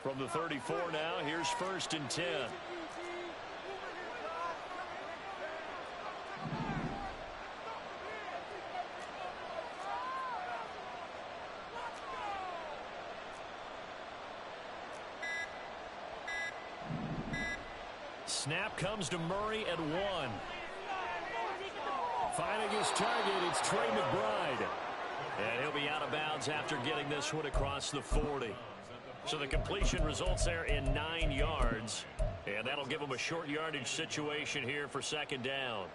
From the 34 now, here's 1st and 10. Snap comes to Murray at 1. Finding his target, it's Trey McBride. And he'll be out of bounds after getting this one across the 40. So the completion results there in 9 yards. And that'll give him a short yardage situation here for 2nd down.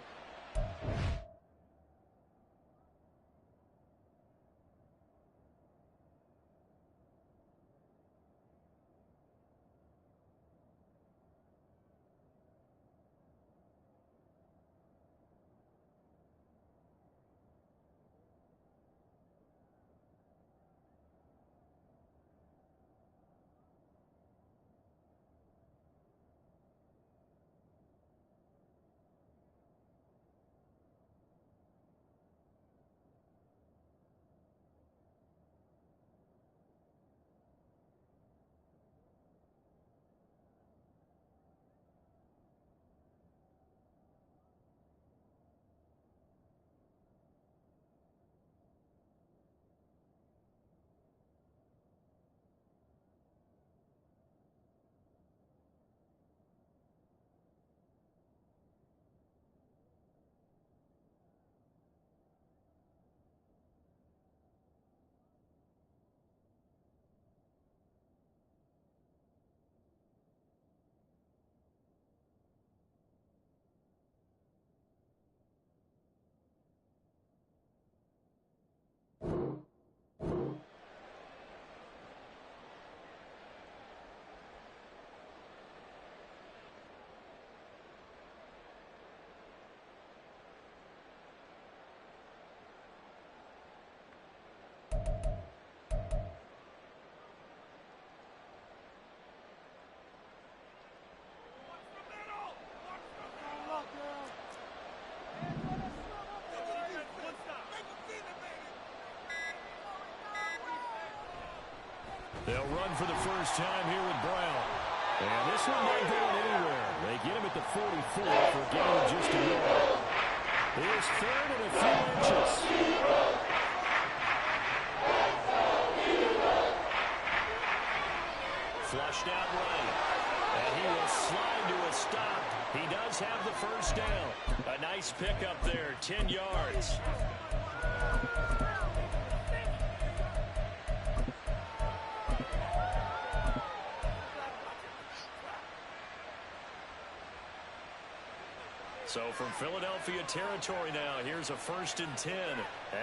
They'll run for the first time here with Brown. And this one not going anywhere. They get him at the 44 for a gain of just a yard. Here's 3rd and a few inches. Flushed out right. And he will slide to a stop. He does have the first down. A nice pickup there, 10 yards. So from Philadelphia territory now, here's a 1st and 10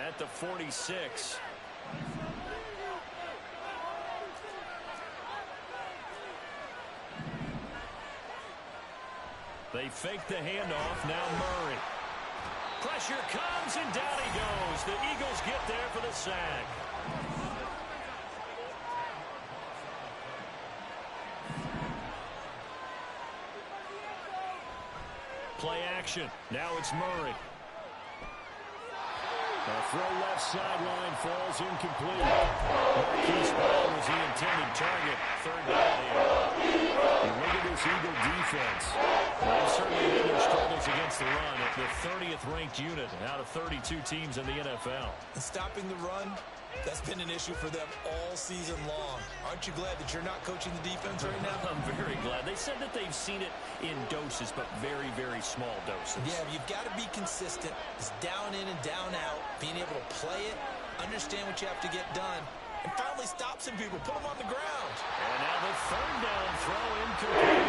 at the 46. They fake the handoff, now Murray. Pressure comes and down he goes. The Eagles get there for the sack. Play action. Now it's Murray. A throw left sideline falls incomplete. Marquise Brown was the intended target. 3rd down here. And look at this Eagle defense. They've certainly had their struggles against the run at the 30th ranked unit out of 32 teams in the NFL. Stopping the run, that's been an issue for them all season long. Aren't you glad that you're not coaching the defense right now? I'm very glad. They said that they've seen it in doses, but very, very small doses. Yeah, you've got to be consistent. It's down in and down out. Being able to play it, understand what you have to get done, and finally stop some people, put them on the ground. And now the 3rd down throw incomplete.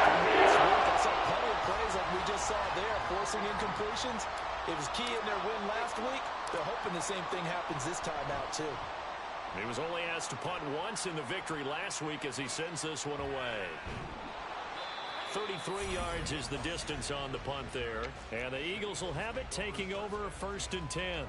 I saw plenty of plays like we just saw there, forcing incompletions. It was key in their win last week. They're hoping the same thing happens this time out, too. He was only asked to punt once in the victory last week as he sends this one away. 33 yards is the distance on the punt there. And the Eagles will have it, taking over 1st and 10.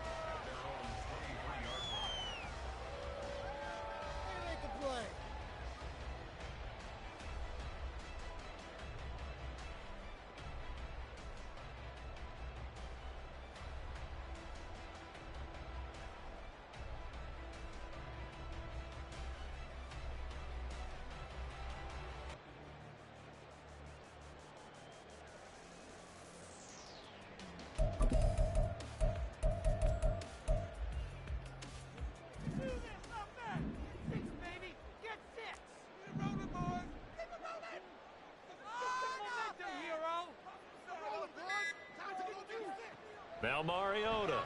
Now Mariota.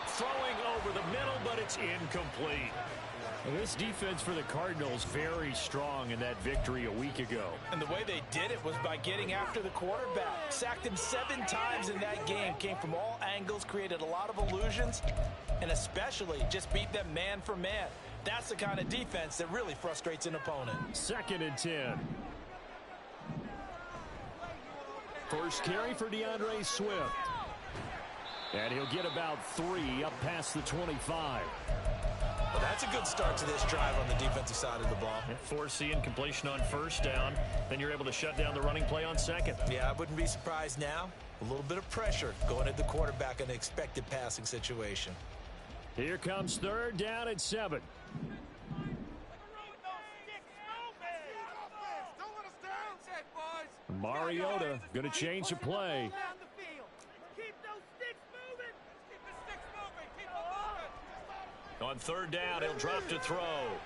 Throwing over the middle, but it's incomplete. And this defense for the Cardinals very strong in that victory a week ago. And the way they did it was by getting after the quarterback. Sacked him 7 times in that game. Came from all angles, created a lot of illusions, and especially just beat them man for man. That's the kind of defense that really frustrates an opponent. 2nd and 10. First carry for DeAndre Swift. And he'll get about 3 up past the 25. Well, that's a good start to this drive on the defensive side of the ball. Force the incompletion on 1st down. Then you're able to shut down the running play on 2nd. Yeah, I wouldn't be surprised now. A little bit of pressure going at the quarterback in an expected passing situation. Here comes 3rd down and 7. Mariota going to change the play. On 3rd down, he'll drop to throw. Able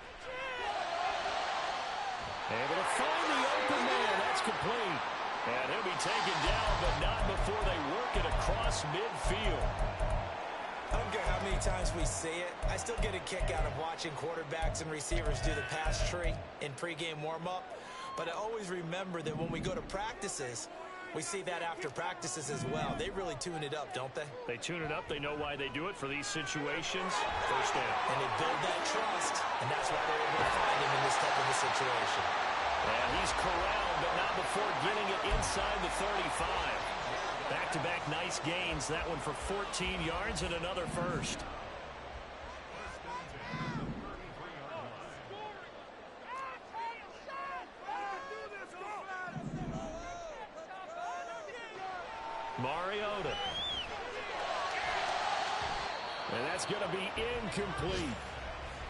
to find the open man. That's complete. And he'll be taken down, but not before they work it across midfield. I don't care how many times we see it. I still get a kick out of watching quarterbacks and receivers do the pass tree in pregame warm-up. But I always remember that when we go to practices, we see that after practices as well. They really tune it up, don't they? They tune it up. They know why they do it for these situations. 1st down. And they build that trust, and that's why they're able to find him in this type of a situation. And he's corralled, but not before getting it inside the 35. Back-to-back nice gains. That one for 14 yards and another first. Mariota. And that's going to be incomplete.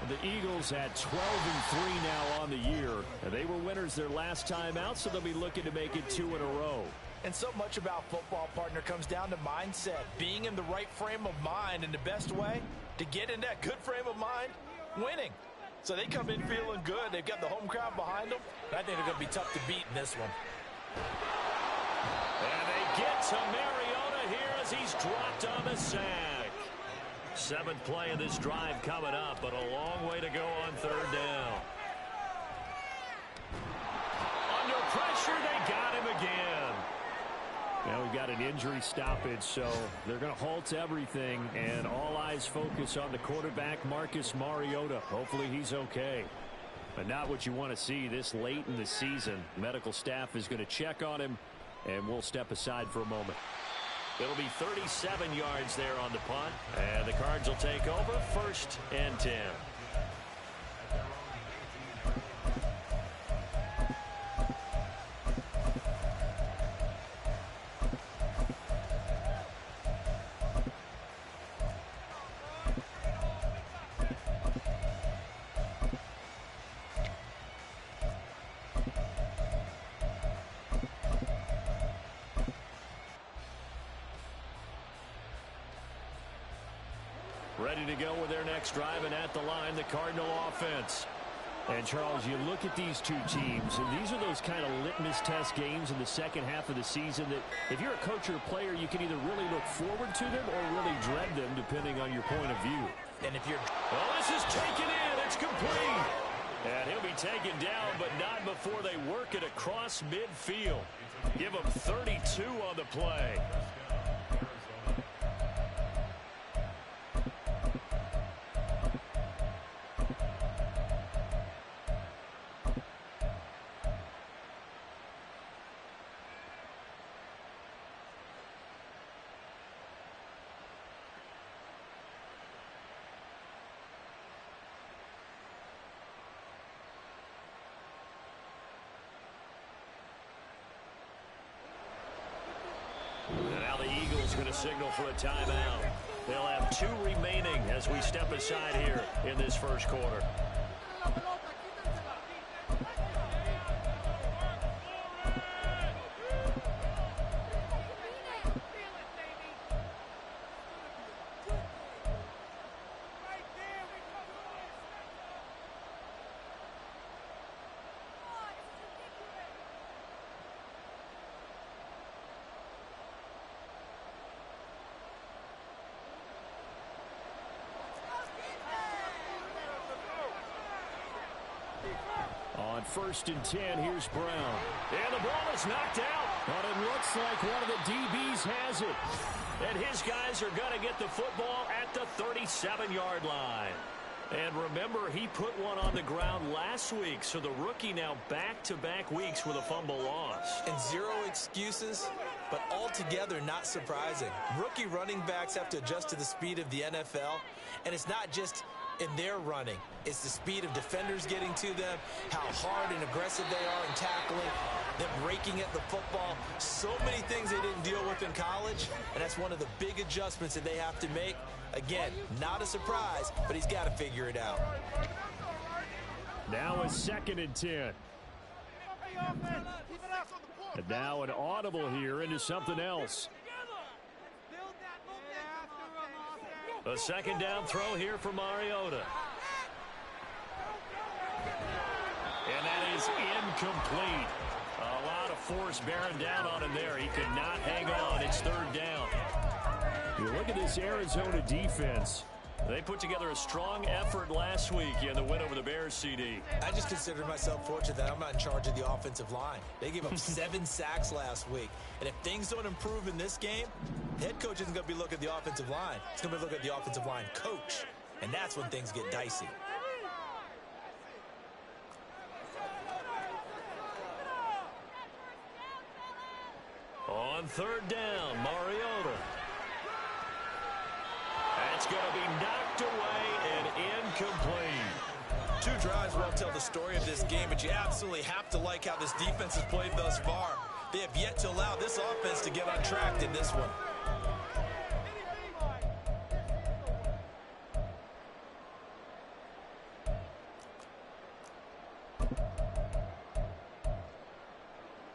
The Eagles at 12-3 now on the year. And they were winners their last time out, so they'll be looking to make it 2 in a row. And so much about football, partner, comes down to mindset. Being in the right frame of mind, and the best way to get in that good frame of mind, winning. So they come in feeling good. They've got the home crowd behind them. I think they're going to be tough to beat in this one. And they get to Mariota here as he's dropped on the sack. 7th play of this drive coming up, but a long way to go on 3rd down. Under pressure, they got him again. Now we've got an injury stoppage, so they're going to halt everything, and all eyes focus on the quarterback, Marcus Mariota. Hopefully he's okay. But not what you want to see this late in the season. Medical staff is going to check on him, and we'll step aside for a moment. It'll be 37 yards there on the punt, and the Cards will take over 1st and 10. Ready to go with their next drive, and at the line, the Cardinal offense. And, Charles, you look at these two teams, and these are those kind of litmus test games in the second half of the season that if you're a coach or a player, you can either really look forward to them or really dread them, depending on your point of view. And if you're... Well, this is taken in. It's complete. And he'll be taken down, but not before they work it across midfield. Give him 32 on the play. And now the Eagles going to signal for a timeout. They'll have 2 remaining as we step aside here in this first quarter. first and 10. Here's Brown. And the ball is knocked out. But it looks like one of the DBs has it. And his guys are going to get the football at the 37-yard line. And remember, he put one on the ground last week, so the rookie now back-to-back weeks with a fumble loss. And zero excuses, but altogether not surprising. Rookie running backs have to adjust to the speed of the NFL, and it's not just in their running. It's the speed of defenders getting to them, how hard and aggressive they are in tackling, them breaking at the football. So many things they didn't deal with in college, and that's one of the big adjustments that they have to make. Again, not a surprise, but he's got to figure it out. Now a second and 10. And now an audible here into something else. A second down throw here for Mariota. And that is incomplete. A lot of force bearing down on him there. He could not hang on. It's third down. You look at this Arizona defense. They put together a strong effort last week in the win over the Bears, CD. I just consider myself fortunate that I'm not in charge of the offensive line. They gave up 7 sacks last week. And if things don't improve in this game, the head coach isn't going to be looking at the offensive line. He's going to be looking at the offensive line coach. And that's when things get dicey. On third down, Mariota. That's going to be knocked away and incomplete. 2 drives won't tell the story of this game, but you absolutely have to like how this defense has played thus far. They have yet to allow this offense to get on track in this one.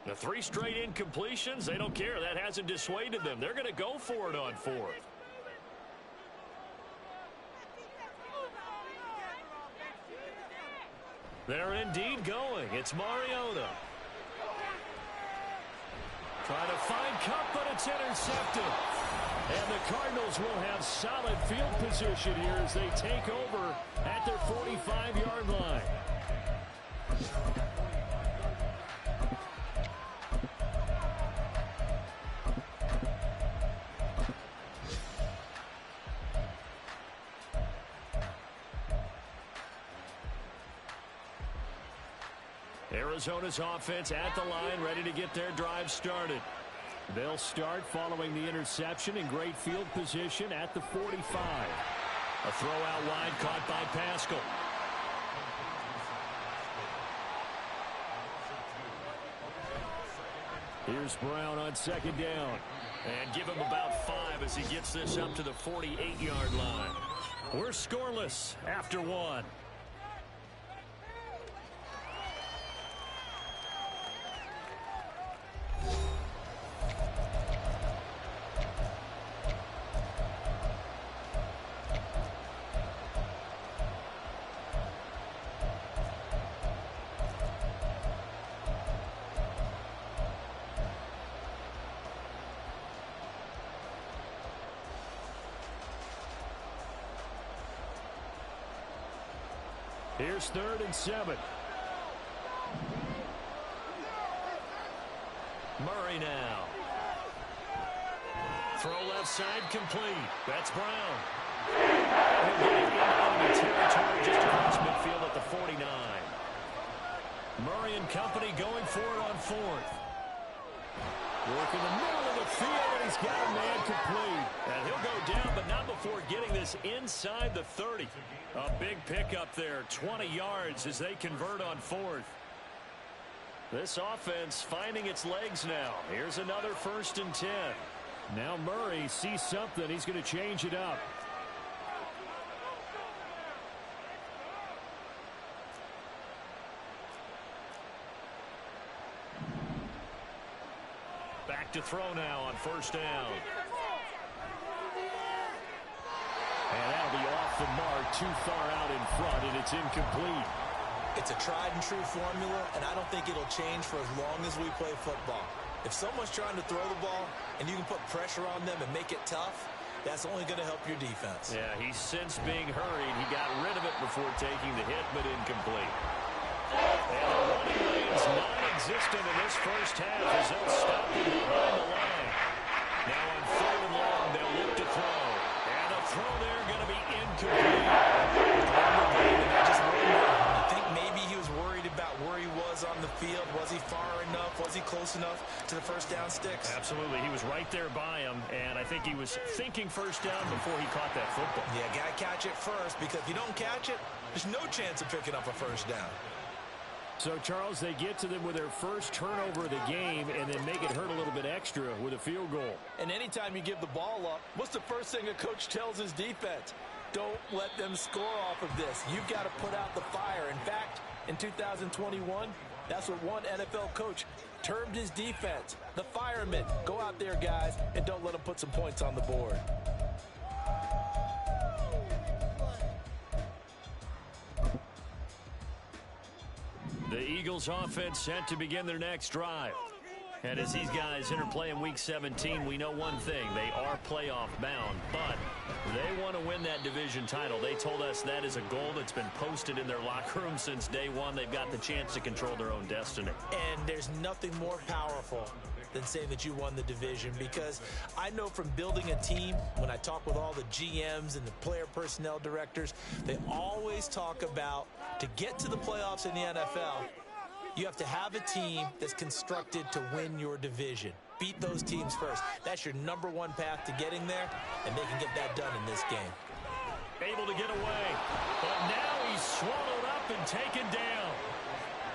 The 3 straight incompletions, they don't care. That hasn't dissuaded them. They're going to go for it on 4th. They're indeed going. It's Mariota. Trying to find Cup, but it's intercepted. And the Cardinals will have solid field position here as they take over at their 45-yard line. Arizona's offense at the line, ready to get their drive started. They'll start following the interception in great field position at the 45. A throw out wide caught by Pascal. Here's Brown on second down. And give him about 5 as he gets this up to the 48-yard line. We're scoreless after 1. Here's 3rd and 7. Murray now. Throw left side complete. That's Brown. Into territory just across midfield at the 49. Murray and company going for it on 4th. Work in the middle of the field, and he's got a man complete. And he'll go down, but not before getting this inside the 30. A big pickup there, 20 yards as they convert on 4th. This offense finding its legs now. Here's another 1st and 10. Now Murray sees something. He's going to change it up. Back to throw now on 1st down. And that'll be off the mark, too far out in front, and it's incomplete. It's a tried-and-true formula, and I don't think it'll change for as long as we play football. If someone's trying to throw the ball and you can put pressure on them and make it tough, that's only going to help your defense. Yeah, he's since being hurried. He got rid of it before taking the hit, but incomplete. And the running lane's non-existent in this first half as they'll stop him behind the line. Now on 3rd and long, they'll look to throw. And the throw there going to be incomplete. I think maybe he was worried about where he was on the field. Was he far enough? Was he close enough to the first down sticks? Absolutely. He was right there by him, and I think he was thinking first down before he caught that football. Yeah, got to catch it first, because if you don't catch it, there's no chance of picking up a first down. So, Charles, they get to them with their first turnover of the game and then make it hurt a little bit extra with a field goal. And anytime you give the ball up, what's the first thing a coach tells his defense? Don't let them score off of this. You've got to put out the fire. In fact, in 2021, that's what one NFL coach termed his defense. The firemen. Go out there, guys, and don't let them put some points on the board. The Eagles offense set to begin their next drive. And as these guys interplay in Week 17, we know one thing. They are playoff bound, but they want to win that division title. They told us that is a goal that's been posted in their locker room since day one. They've got the chance to control their own destiny. And there's nothing more powerful than saying that you won the division, because I know from building a team, when I talk with all the GMs and the player personnel directors, they always talk about, to get to the playoffs in the NFL, you have to have a team that's constructed to win your division. Beat those teams first. That's your #1 path to getting there, and they can get that done in this game. Able to get away, but now he's swallowed up and taken down.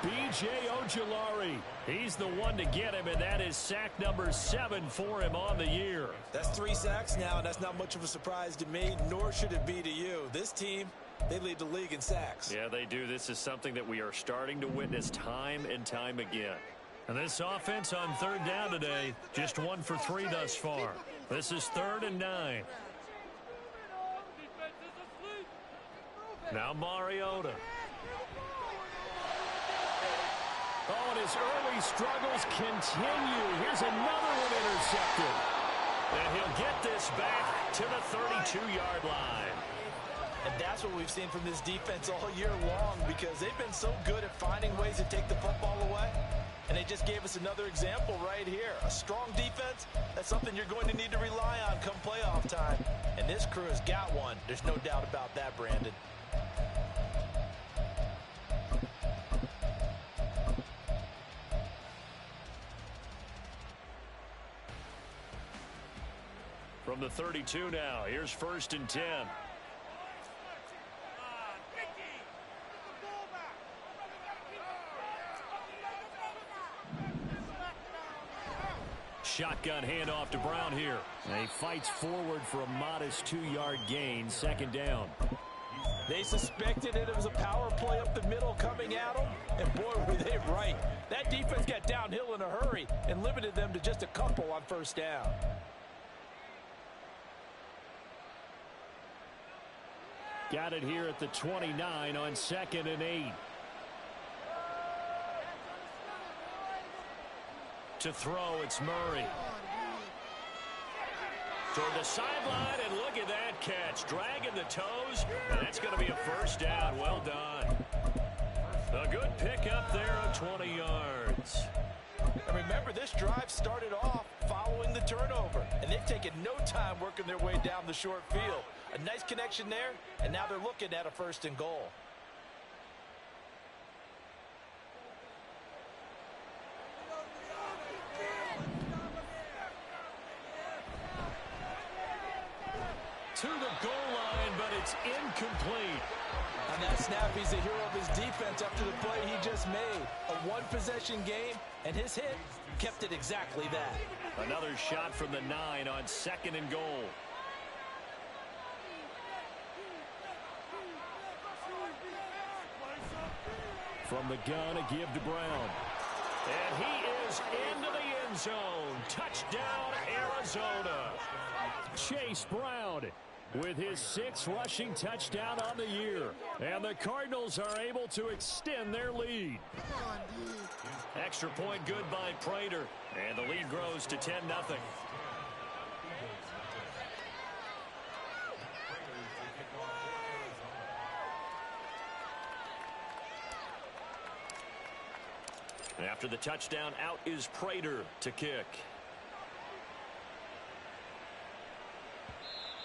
B.J. Ojulari, he's the one to get him, and that is sack number 7 for him on the year. That's 3 sacks now, and that's not much of a surprise to me, nor should it be to you. This team, they lead the league in sacks. Yeah, they do. This is something that we are starting to witness time and time again. And this offense on 3rd down today, just 1 for 3 thus far. This is 3rd and 9. Now Mariota. Oh, and his early struggles continue. Here's another one intercepted. And he'll get this back to the 32-yard line. And that's what we've seen from this defense all year long, because they've been so good at finding ways to take the football away. And they just gave us another example right here. A strong defense, that's something you're going to need to rely on come playoff time. And this crew has got one. There's no doubt about that, Brandon. From the 32 now, here's 1st and 10. Shotgun handoff to Brown here. And he fights forward for a modest 2-yard gain, 2nd down. They suspected it was a power play up the middle coming at them, and boy, were they right. That defense got downhill in a hurry and limited them to just a couple on 1st down. Got it here at the 29 on 2nd and 8. To throw, it's Murray. Toward the sideline, and look at that catch. Dragging the toes, and that's going to be a 1st down. Well done. A good pickup there of 20 yards. And remember, this drive started off following the turnover, and they've taken no time working their way down the short field. A nice connection there, and now they're looking at a 1st and goal. To the goal line, but it's incomplete. On that snap, he's the hero of his defense after the play he just made. A 1-possession game, and his hit kept it exactly that. Another shot from the 9 on 2nd and goal. From the gun, a give to Brown. And he is into the end zone. Touchdown, Arizona. Chase Brown with his 6th rushing touchdown on the year. And the Cardinals are able to extend their lead. Extra point good by Prater. And the lead grows to 10-0. After the touchdown, out is Prater to kick.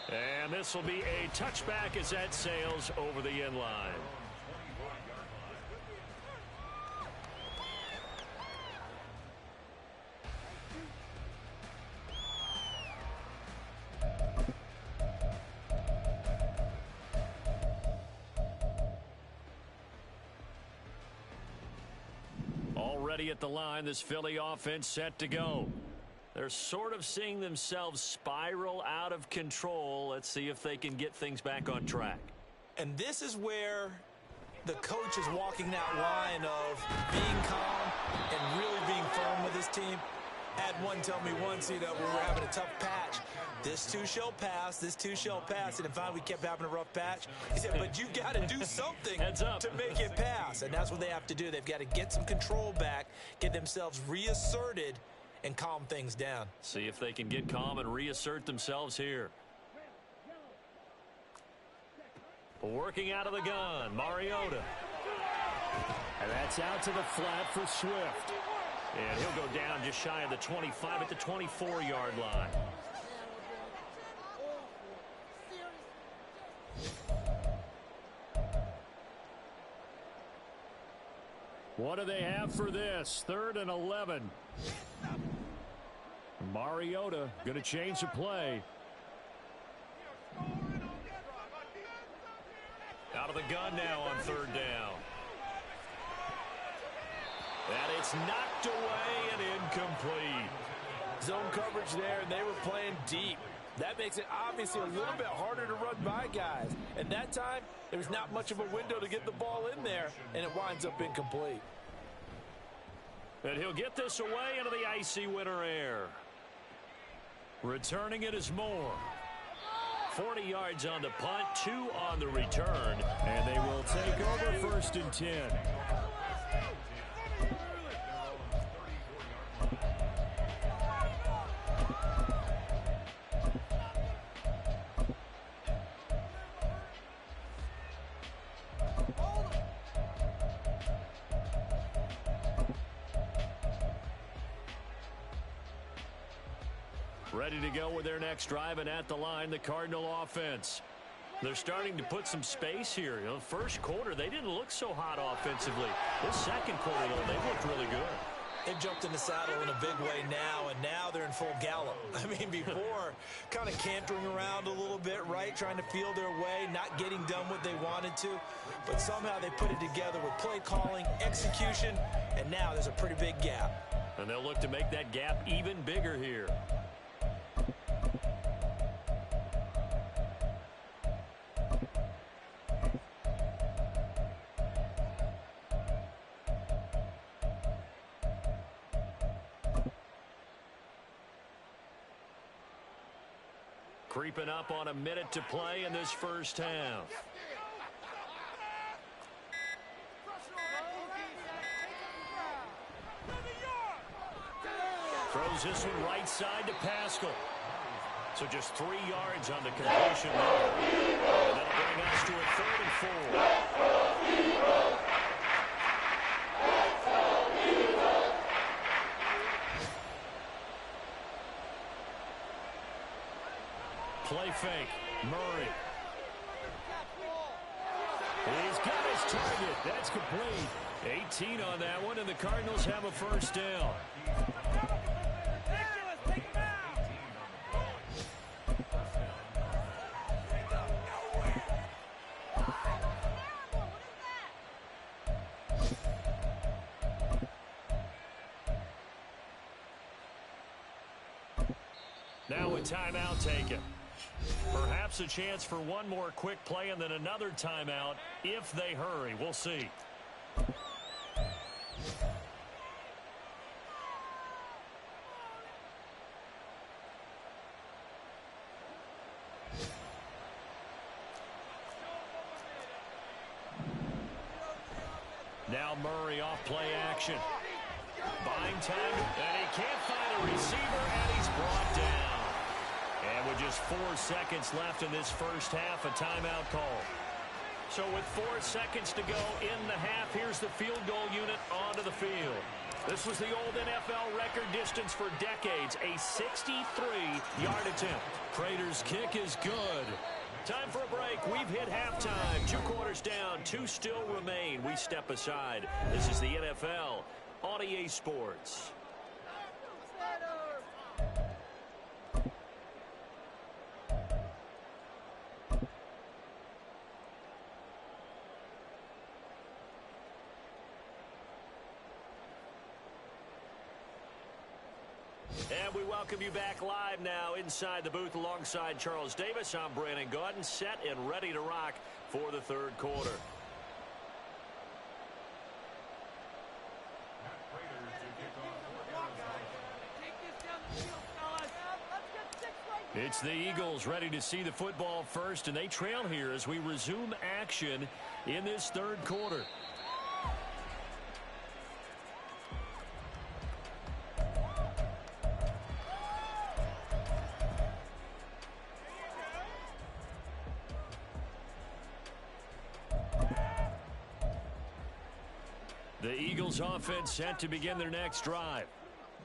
And this will be a touchback as that sails over the end line. Already at the line, this Philly offense set to go. They're sort of seeing themselves spiral out of control. Let's see if they can get things back on track. And this is where the coach is walking that line of being calm and really being firm with his team. I had one tell me once, when we were having a tough patch, this too shall pass, this too shall pass. And finally, we kept having a rough patch. He said, but you got to do something to make it pass. And that's what they have to do. They've got to get some control back, get themselves reasserted, and calm things down. See if they can get calm and reassert themselves here. Working out of the gun, Mariota. And that's out to the flat for Swift. And he'll go down just shy of the 25 at the 24-yard line. What do they have for this? 3rd and 11. Mariota going to change the play. Out of the gun now on 3rd down. And it's knocked away and incomplete. Zone coverage there, and they were playing deep. That makes it obviously a little bit harder to run by guys. And that time, there was not much of a window to get the ball in there, and it winds up incomplete. And he'll get this away into the icy winter air. Returning it is Moore. 40 yards on the punt, 2 on the return, and they will take over 1st and 10. Ready to go with their next drive, and at the line, the Cardinal offense. They're starting to put some space here. First quarter, they didn't look so hot offensively. This second quarter, though, they looked really good. They've jumped in the saddle in a big way now, and now they're in full gallop. I mean, before, kind of cantering around a little bit, right? Trying to feel their way, not getting done what they wanted to. But somehow they put it together with play calling, execution, and now there's a pretty big gap. And they'll look to make that gap even bigger here. Creeping up on a minute to play in this first half. Throws this one right side to Pascal. So just 3 yards on the completion there. And that'll bring us to a 3rd and 4. Play fake. Murray. He's got his target. That's complete. 18 on that one, and the Cardinals have a 1st down. Now a timeout taken. Perhaps a chance for one more quick play and then another timeout if they hurry. We'll see. Now Murray off play action. Buying time, and he can't find a receiver, and he's brought down. And with just 4 seconds left in this first half, a timeout call. So with 4 seconds to go in the half, here's the field goal unit onto the field. This was the old NFL record distance for decades, a 63-yard attempt. Prater's kick is good. Time for a break. We've hit halftime. 2 quarters down, 2 still remain. We step aside. This is the NFL on EA Sports. And we welcome you back live now inside the booth alongside Charles Davis. I'm Brandon Gaudin, set and ready to rock for the third quarter. It's the Eagles ready to see the football first, and they trail here as we resume action in this third quarter. The Eagles offense set to begin their next drive.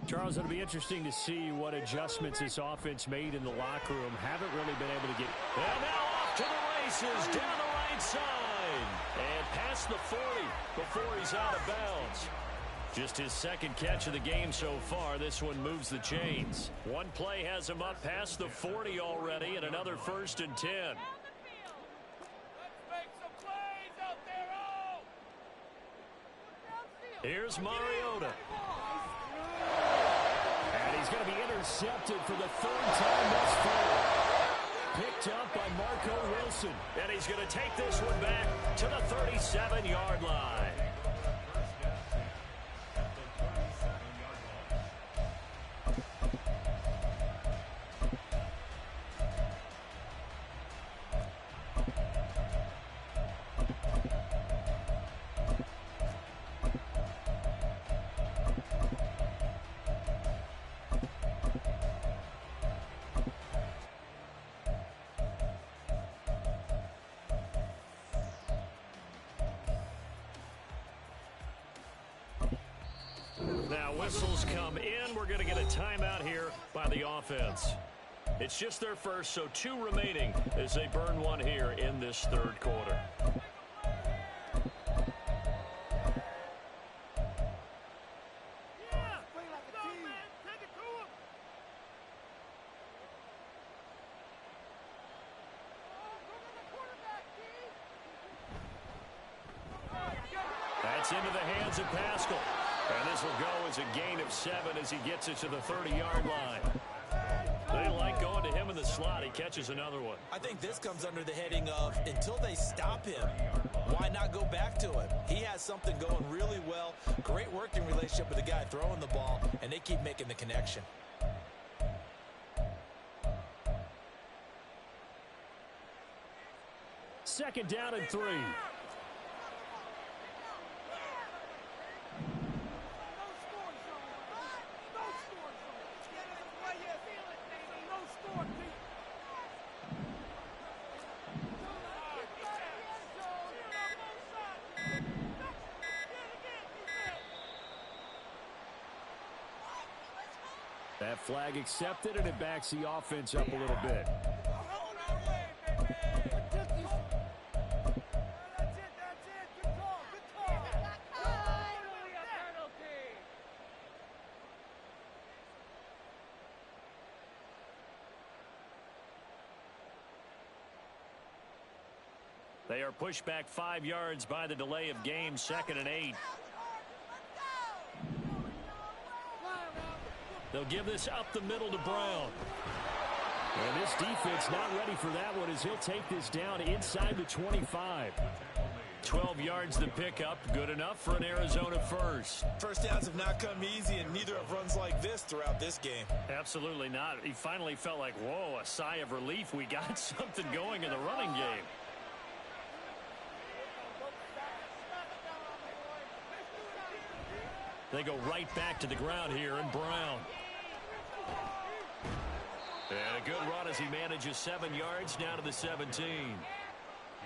Charles, it'll be interesting to see what adjustments this offense made in the locker room. Haven't really been able to get... And now off to the races down the right side. And past the 40 before he's out of bounds. Just his second catch of the game so far. This one moves the chains. One play has him up past the 40 already, and another 1st and 10. Here's Mariota. And he's going to be intercepted for the 3rd time thus far. Picked up by Marco Wilson. And he's going to take this one back to the 37-yard line. Now whistles come in. We're going to get a timeout here by the offense. It's just their first, so 2 remaining as they burn one here in this third quarter. That's into the hands of Pascal. And this will go as a gain of 7 as he gets it to the 30-yard line. They like going to him in the slot. He catches another one. I think this comes under the heading of until they stop him, why not go back to him? He has something going really well. Great working relationship with the guy throwing the ball, and they keep making the connection. Second down and 3. That flag accepted, and it backs the offense up a little bit. They are pushed back 5 yards by the delay of game, 2nd and 8. They'll give this up the middle to Brown. And this defense not ready for that one as he'll take this down inside the 25. 12 yards to pick up. Good enough for an Arizona first. First downs have not come easy, and neither have runs like this throughout this game. Absolutely not. He finally felt like, whoa, a sigh of relief. We got something going in the running game. They go right back to the ground here, and Brown. And a good run as he manages 7 yards down to the 17.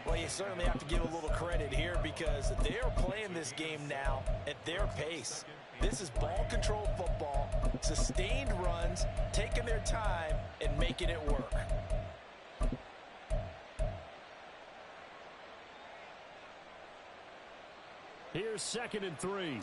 Well, you certainly have to give a little credit here because they're playing this game now at their pace. This is ball control football, sustained runs, taking their time, and making it work. Here's 2nd and 3.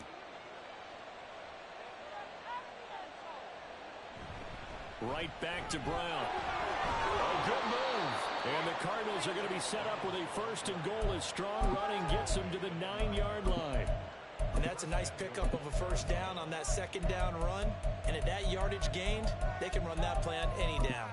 Right back to Brown. A good move. And the Cardinals are going to be set up with a 1st and goal as strong running gets them to the 9-yard line. And that's a nice pickup of a 1st down on that 2nd down run. And at that yardage gained, they can run that play on any down.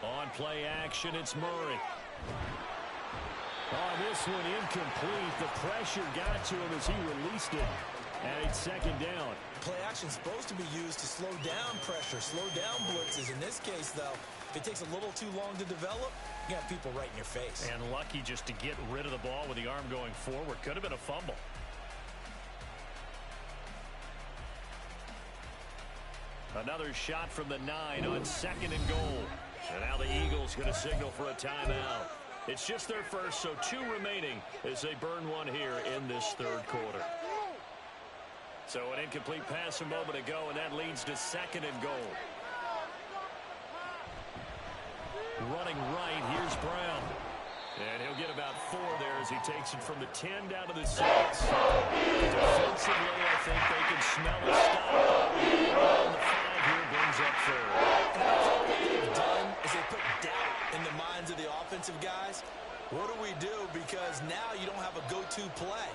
On play action, it's Murray. On this one, incomplete. The pressure got to him as he released it. And it's 2nd down. Play action is supposed to be used to slow down pressure, slow down blitzes. In this case, though, if it takes a little too long to develop, you got people right in your face. And lucky just to get rid of the ball with the arm going forward. Could have been a fumble. Another shot from the 9 on 2nd and goal. And now the Eagles going to signal for a timeout. It's just their first, so 2 remaining as they burn one here in this 3rd quarter. So an incomplete pass a moment ago, and that leads to 2nd and goal. Running right, here's Brown. And he'll get about 4 there as he takes it from the 10 down to the 6. Defensively, I think they can smell a stop. On the 5 here brings up 3rd. What they've done is they put doubt in the minds of the offensive guys. What do we do? Because now you don't have a go-to play.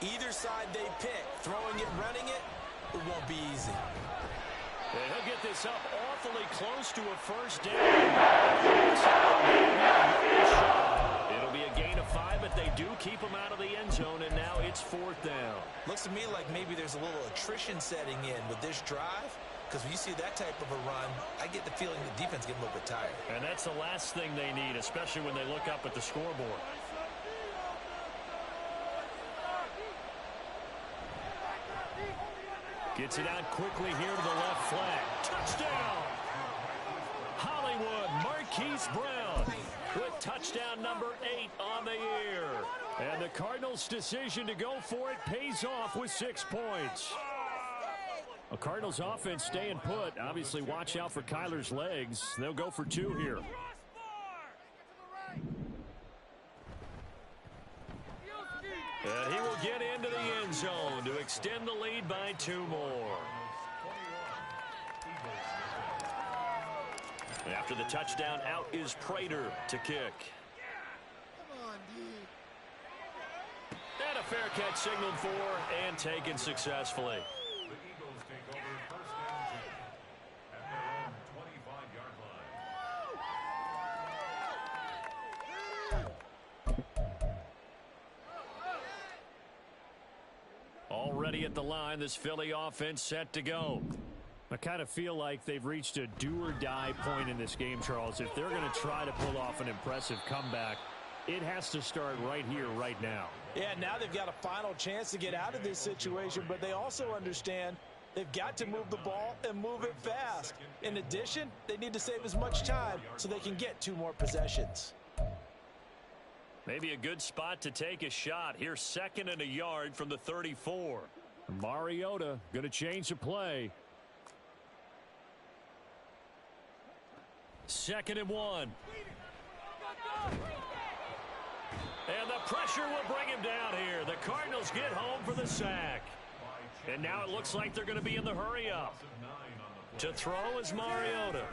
Either side they pick, throwing it, running it, it won't be easy. And he'll get this up awfully close to a 1st down. It'll be a gain of 5, but they do keep him out of the end zone, and now it's 4th down. Looks to me like maybe there's a little attrition setting in with this drive. Because when you see that type of a run, I get the feeling the defense getting a little bit tired. And that's the last thing they need, especially when they look up at the scoreboard. Gets it out quickly here to the left flank. Touchdown! Hollywood, Marquise Brown with touchdown number 8 on the year. And the Cardinals' decision to go for it pays off with 6 points. A Cardinals offense staying put. Obviously, watch out for Kyler's legs. They'll go for 2 here. And he will get into the end zone to extend the lead by 2 more. After the touchdown, out is Prater to kick. And a fair catch signaled for and taken successfully. Already at the line, this Philly offense set to go. I kind of feel like they've reached a do-or-die point in this game, Charles. If they're going to try to pull off an impressive comeback, it has to start right here, right now. Yeah, now they've got a final chance to get out of this situation, but they also understand they've got to move the ball and move it fast. In addition, they need to save as much time so they can get 2 more possessions. Maybe a good spot to take a shot. Here's 2nd and a yard from the 34. Mariota going to change the play. 2nd and 1. And the pressure will bring him down here. The Cardinals get home for the sack. And now it looks like they're going to be in the hurry up. To throw is Mariota.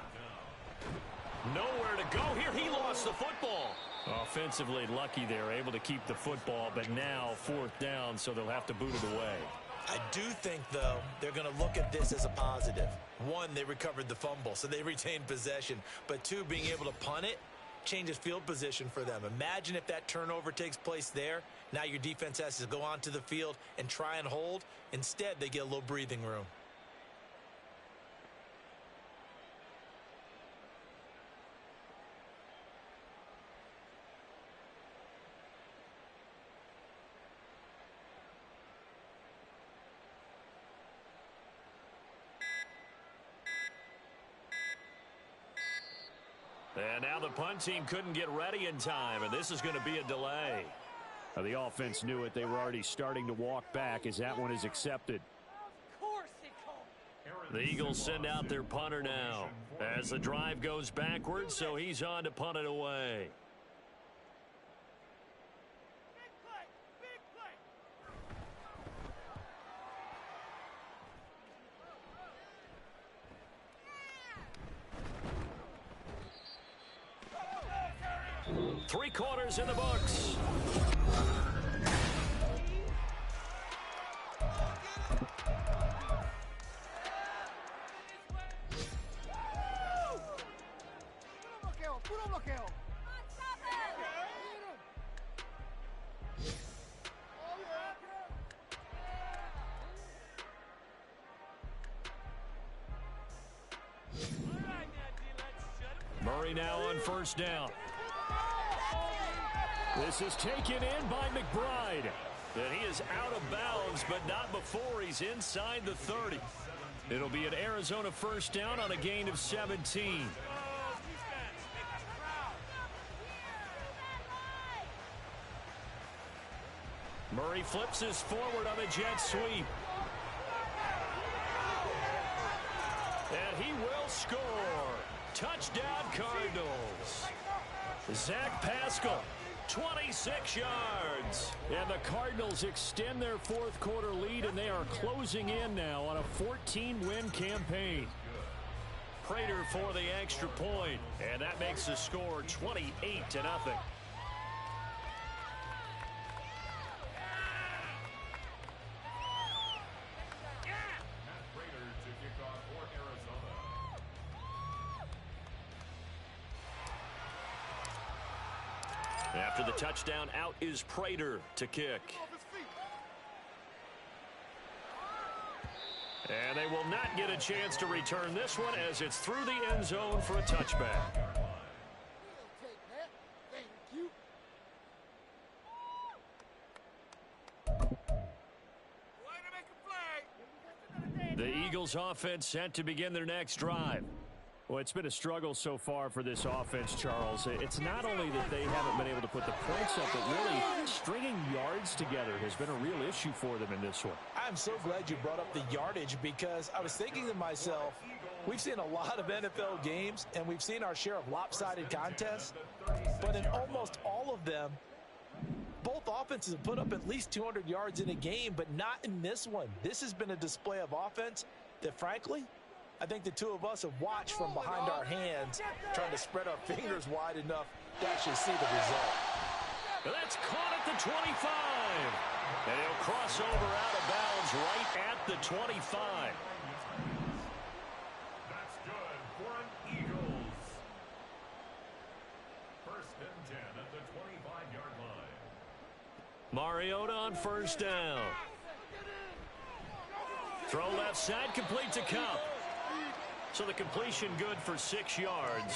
Nowhere to go here. He lost the football. Offensively lucky they're able to keep the football, but now 4th down, so they'll have to boot it away. I do think, though, they're going to look at this as a positive. 1, they recovered the fumble, so they retained possession. But 2, being able to punt it changes field position for them. Imagine if that turnover takes place there. Now your defense has to go onto the field and try and hold. Instead, they get a little breathing room. And now the punt team couldn't get ready in time, and this is going to be a delay. The offense knew it. They were already starting to walk back as that one is accepted. The Eagles send out their punter now as the drive goes backwards, so he's on to punt it away. Three quarters in the books. Murray now on first down. This is taken in by McBride. And he is out of bounds, but not before he's inside the 30. It'll be an Arizona first down on a gain of 17. Murray flips his forward on a jet sweep. And he will score. Touchdown Cardinals. Zach Pascal, 26 yards. And the Cardinals extend their fourth quarter lead, and they are closing in now on a 14-win campaign. Prater for the extra point, and that makes the score 28-0. After the touchdown, out is Prater to kick. And they will not get a chance to return this one as it's through the end zone for a touchback. The Eagles offense set to begin their next drive. Well, it's been a struggle so far for this offense, Charles. It's not only that they haven't been able to put the points up, but really stringing yards together has been a real issue for them in this one. I'm so glad you brought up the yardage because I was thinking to myself, we've seen a lot of NFL games and we've seen our share of lopsided contests, but in almost all of them, both offenses have put up at least 200 yards in a game, but not in this one. This has been a display of offense that, frankly, I think the two of us have watched from behind our hands, trying to spread our fingers wide enough to actually see the result. That's caught at the 25. And he'll cross over out of bounds right at the 25. That's good for an Eagles. First and 10 at the 25-yard line. Mariota on first down. Throw left side, complete to Cup. So the completion good for 6 yards,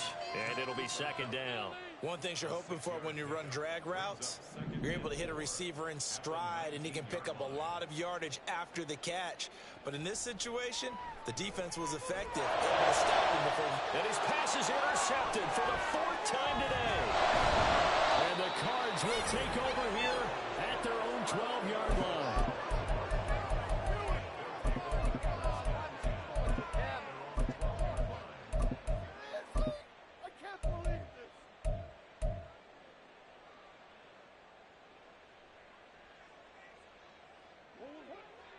and it'll be second down. One thing you're hoping for when you run drag routes, you're able to hit a receiver in stride, and he can pick up a lot of yardage after the catch. But in this situation, the defense was effective. Able to stop him before. And his pass is intercepted for the 4th time today. And the Cards will take over here at their own 12-yard line.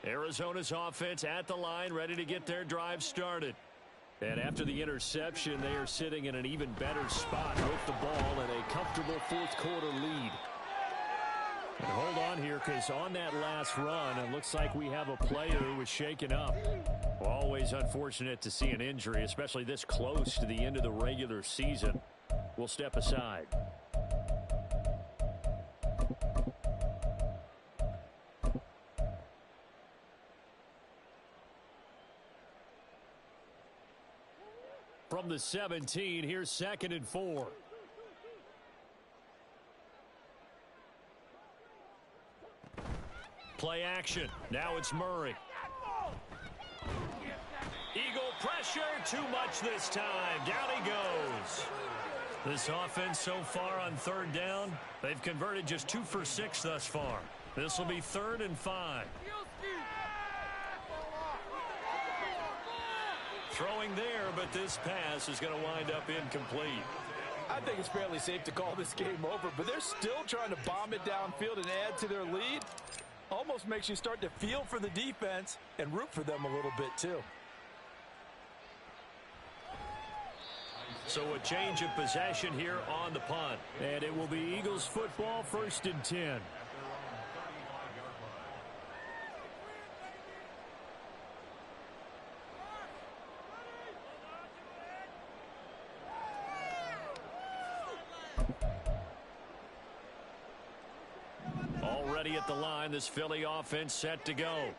Arizona's offense at the line, ready to get their drive started. And after the interception, they are sitting in an even better spot with the ball and a comfortable fourth quarter lead. And hold on here, because on that last run, it looks like we have a player who was shaken up. Well, always unfortunate to see an injury, especially this close to the end of the regular season. We'll step aside. From the 17, here's 2nd and 4. Play action. Now it's Murray. Eagle pressure. Too much this time. Down he goes. This offense so far on third down, they've converted just 2 for 6 thus far. This will be 3rd and 5. Throwing there, but this pass is going to wind up incomplete. I think it's fairly safe to call this game over, but they're still trying to bomb it downfield and add to their lead. Almost makes you start to feel for the defense and root for them a little bit too. So a change of possession here on the punt. And it will be Eagles football, 1st and 10. Already at the line, this Philly offense set to go.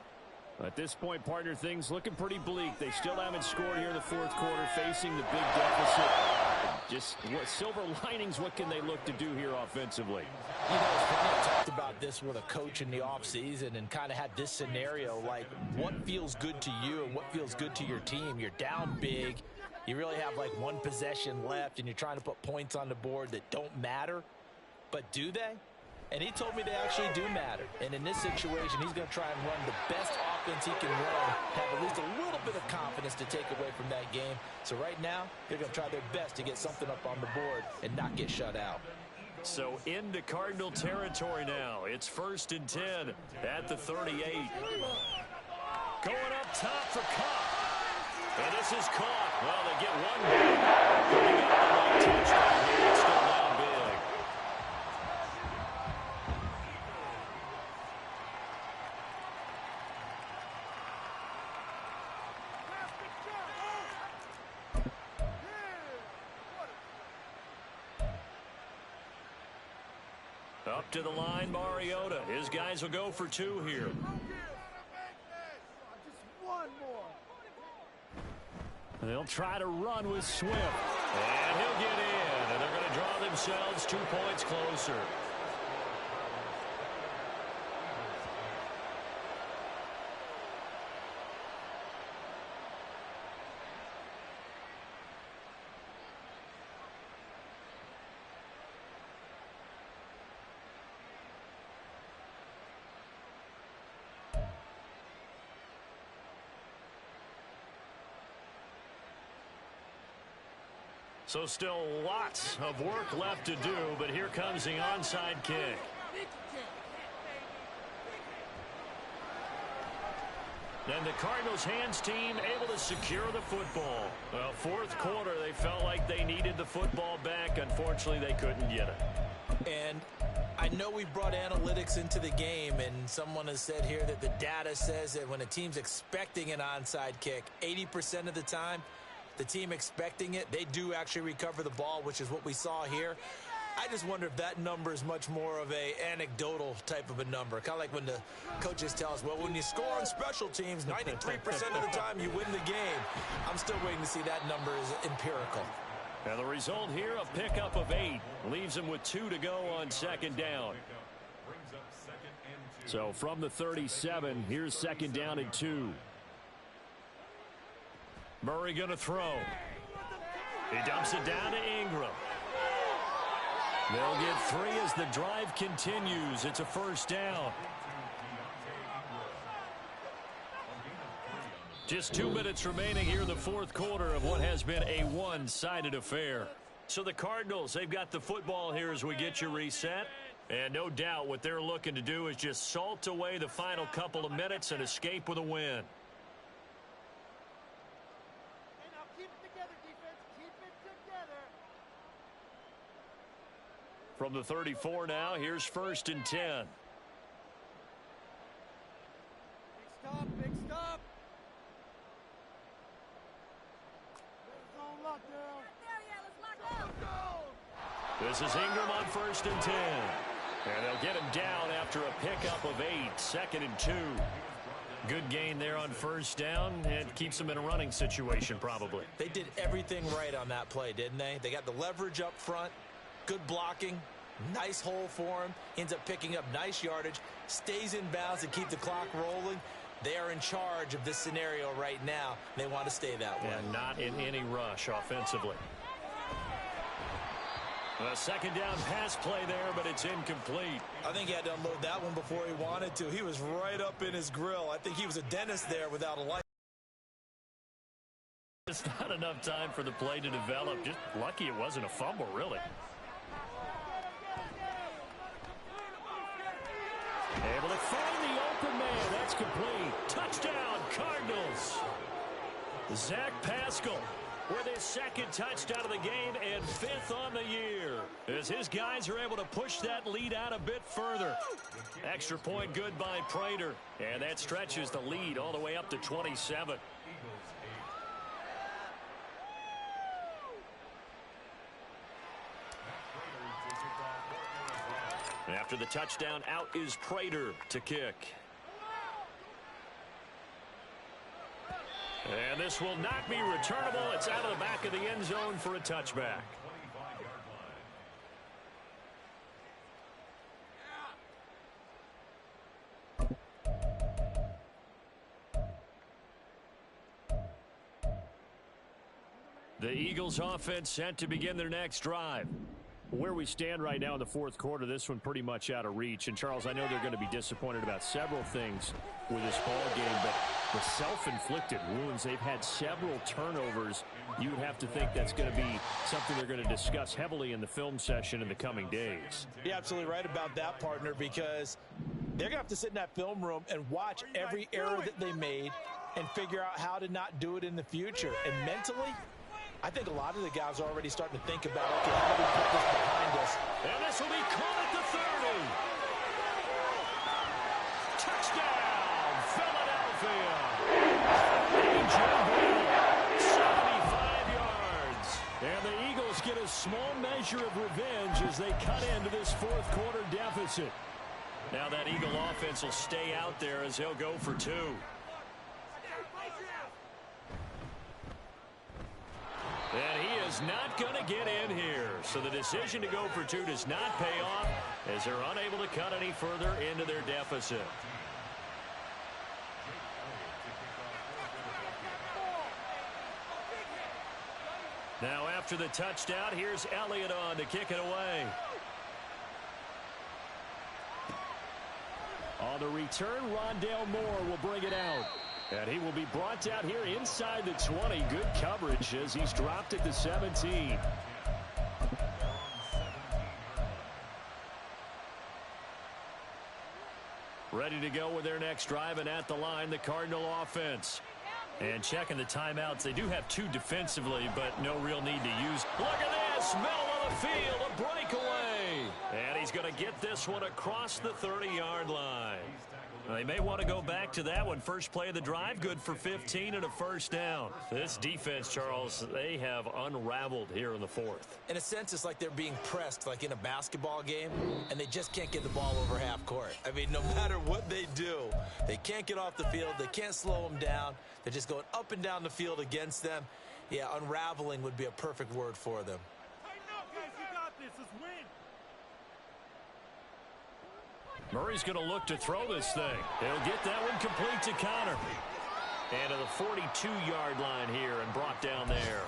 At this point, partner, things looking pretty bleak. They still haven't scored here in the 4th quarter, facing the big deficit. Just what silver linings, what can they look to do here offensively? You know, it's funny, I talked about this with a coach in the offseason and kind of had this scenario, like what feels good to you and what feels good to your team. You're down big. You really have like 1 possession left, and you're trying to put points on the board that don't matter. But do they? And he told me they actually do matter. And in this situation, he's going to try and run the best offense he can run, have at least a little bit of confidence to take away from that game. So right now, they're going to try their best to get something up on the board and not get shut out. So into Cardinal territory now. It's 1st and 10 at the 38. Going up top for Cup. And this is caught. Well, they get 1 back. They got the right touchdown here. It's still down big. Up to the line, Mariota. His guys will go for 2 here. They'll try to run with Swift. And he'll get in, and they're going to draw themselves 2 points closer. So still lots of work left to do, but here comes the onside kick. And the Cardinals' hands team able to secure the football. Well, 4th quarter, they felt like they needed the football back. Unfortunately, they couldn't get it. And I know we brought analytics into the game, and someone has said here that the data says that when a team's expecting an onside kick, 80% of the time, the team expecting it, they do actually recover the ball, which is what we saw here. I just wonder if that number is much more of a anecdotal type of a number. Kind of like when the coaches tell us, well, when you score on special teams, 93% of the time you win the game. I'm still waiting to see that number is empirical. And the result here, a pickup of 8. Leaves them with 2 to go on 2nd down. So from the 37, here's 2nd down and 2. Murray going to throw. He dumps it down to Ingram. They'll get 3 as the drive continues. It's a 1st down. Just 2 minutes remaining here in the 4th quarter of what has been a one-sided affair. So the Cardinals, they've got the football here as we get you reset. And no doubt what they're looking to do is just salt away the final couple of minutes and escape with a win. From the 34 now, here's 1st and 10. Big stop. This is Ingram on 1st and 10. And they'll get him down after a pickup of 8, 2nd and 2. Good gain there on 1st down, and keeps them in a running situation probably. They did everything right on that play, didn't they? They got the leverage up front. Good blocking, nice hole for him, ends up picking up nice yardage, stays in bounds to keep the clock rolling. They are in charge of this scenario right now. They want to stay that way. And not in any rush offensively. A second down pass play there, but it's incomplete. I think he had to unload that one before he wanted to. He was right up in his grill. I think he was a dentist there without a light. It's not enough time for the play to develop. Just lucky it wasn't a fumble, really. Able to find the open man. That's complete. Touchdown, Cardinals. Zach Pascal with his second touchdown of the game and 5th on the year, as his guys are able to push that lead out a bit further. Extra point good by Prater, and that stretches the lead all the way up to 27. After the touchdown, out is Prater to kick. And this will not be returnable. It's out of the back of the end zone for a touchback. The Eagles offense set to begin their next drive. Where we stand right now in the fourth quarter, this one pretty much out of reach. And, Charles, I know they're going to be disappointed about several things with this ball game, but the self-inflicted wounds, they've had several turnovers. You would have to think that's going to be something they're going to discuss heavily in the film session in the coming days. You're absolutely right about that, partner, because they're going to have to sit in that film room and watch every error that they made and figure out how to not do it in the future. And mentally, I think a lot of the guys are already starting to think about, okay, how do we put this behind us? And this will be caught at the 30. Touchdown, Philadelphia. A.J. Brown, 75 yards. And the Eagles get a small measure of revenge as they cut into this fourth quarter deficit. Now that Eagle offense will stay out there as they'll go for 2. And he is not going to get in here. So the decision to go for 2 does not pay off as they're unable to cut any further into their deficit. Now after the touchdown, here's Elliott on to kick it away. On the return, Rondale Moore will bring it out. And he will be brought down here inside the 20. Good coverage as he's dropped at the 17. Ready to go with their next drive, and at the line, the Cardinal offense. And checking the timeouts, they do have 2 defensively, but no real need to use. Look at this, middle of the field, a breakaway. And he's going to get this one across the 30-yard line. They may want to go back to that one. First play of the drive, good for 15 and a first down. This defense, Charles, they have unraveled here in the fourth. In a sense, it's like they're being pressed like in a basketball game, and they just can't get the ball over half court. I mean, no matter what they do, they can't get off the field. They can't slow them down. They're just going up and down the field against them. Yeah, unraveling would be a perfect word for them. Murray's going to look to throw this thing. He'll get that one complete to Connor. And to the 42-yard line here and brought down there.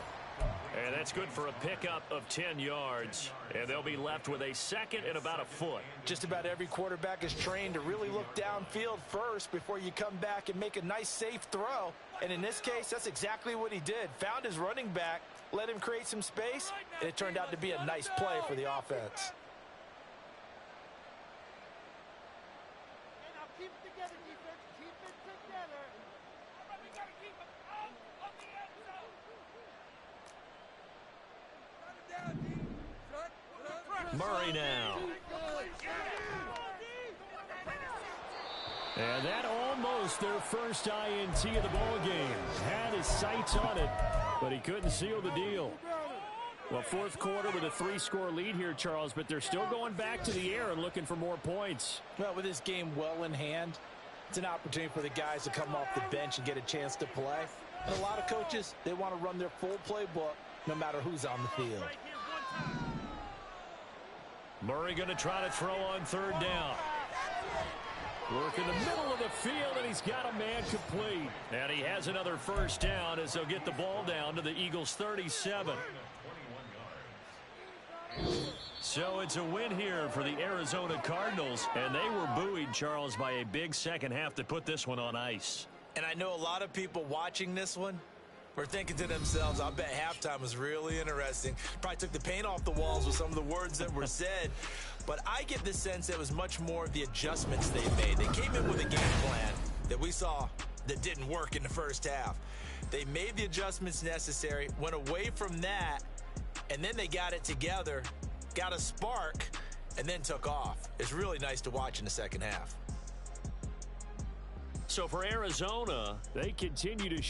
And that's good for a pickup of 10 yards. And they'll be left with a second and about a foot. Just about every quarterback is trained to really look downfield first before you come back and make a nice, safe throw. And in this case, that's exactly what he did. Found his running back, let him create some space, and it turned out to be a nice play for the offense. Murray now. And that almost their first INT of the ball game. Had his sights on it, but he couldn't seal the deal. Well, fourth quarter with a 3-score lead here, Charles, but they're still going back to the air and looking for more points. Well, with this game well in hand, it's an opportunity for the guys to come off the bench and get a chance to play. And a lot of coaches, they want to run their full playbook no matter who's on the field. Murray going to try to throw on third down. Work in the middle of the field, and he's got a man complete. And he has another first down as they'll get the ball down to the Eagles' 37. So it's a win here for the Arizona Cardinals, and they were buoyed, Charles, by a big second half that put this one on ice. And I know a lot of people watching this one were thinking to themselves, I bet halftime was really interesting. Probably took the paint off the walls with some of the words that were said. But I get the sense it was much more of the adjustments they made. They came in with a game plan that we saw that didn't work in the first half. They made the adjustments necessary, went away from that, and then they got it together, got a spark, and then took off. It's really nice to watch in the second half. So for Arizona, they continue to